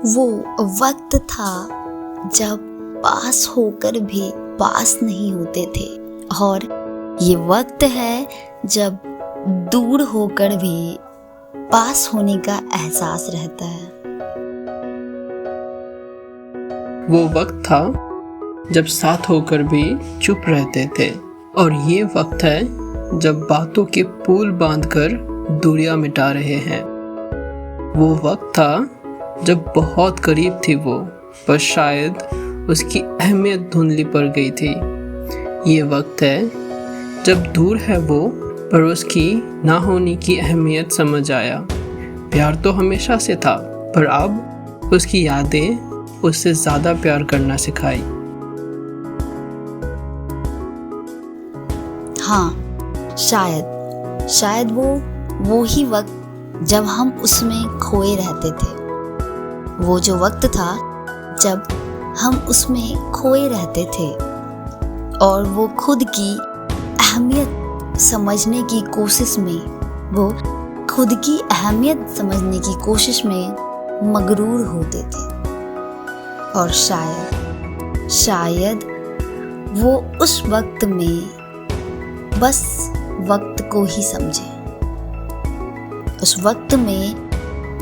वो वक्त था जब पास होकर भी पास नहीं होते थे, और ये वक्त है जब दूर होकर भी पास होने का एहसास रहता है। वो वक्त था जब साथ होकर भी चुप रहते थे, और ये वक्त है जब बातों के पुल बांधकर दूरियां मिटा रहे हैं। वो वक्त था जब बहुत करीब थी वो, पर शायद उसकी अहमियत धुंधली पड़ गई थी। ये वक्त है जब दूर है वो, पर उसकी ना होने की अहमियत समझ आया। प्यार तो हमेशा से था, पर अब उसकी यादें उससे ज़्यादा प्यार करना सिखाई। हाँ, शायद वो ही वक्त जब हम उसमें खोए रहते थे। वो जो वक्त था जब हम उसमें खोए रहते थे, और वो खुद की अहमियत समझने की कोशिश में मगरूर होते थे। और शायद वो उस वक्त में बस वक्त को ही समझे। उस वक्त में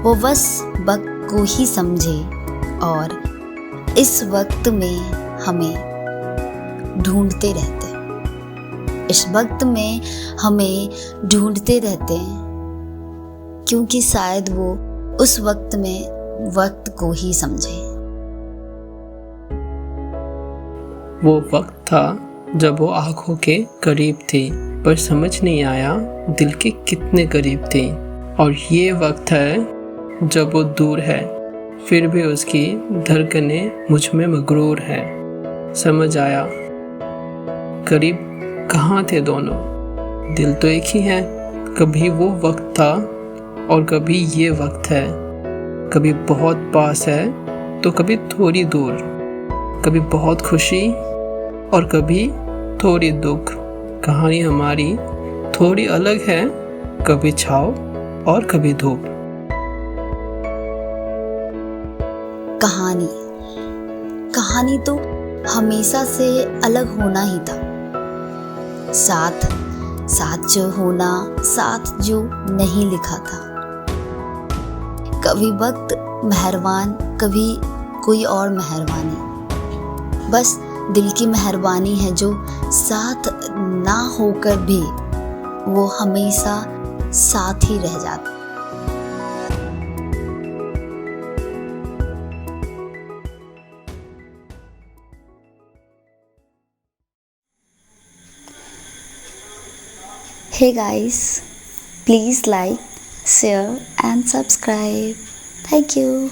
वो बस वक्त को ही समझे, और इस वक्त में हमें ढूंढते रहते हैं। इस वक्त में हमें ढूंढते रहते हैं, क्योंकि शायद वो उस वक्त में वक्त को ही समझे। वो वक्त था जब वो आंखों के करीब थी, पर समझ नहीं आया दिल के कितने करीब थी। और ये वक्त है जब वो दूर है, फिर भी उसकी धड़कनें मुझ में मगरूर है। समझ आया करीब कहाँ थे दोनों, दिल तो एक ही है। कभी वो वक्त था और कभी ये वक्त है। कभी बहुत पास है तो कभी थोड़ी दूर, कभी बहुत खुशी और कभी थोड़ी दुख। कहानी हमारी थोड़ी अलग है, कभी छाव और कभी धूप। कहानी तो हमेशा से अलग होना ही था। साथ जो होना, साथ जो नहीं लिखा था। कभी वक्त मेहरबान, कभी कोई और मेहरबानी। बस दिल की मेहरबानी है जो साथ ना होकर भी वो हमेशा साथ ही रह जाता। Hey guys, please like, share and subscribe. Thank you.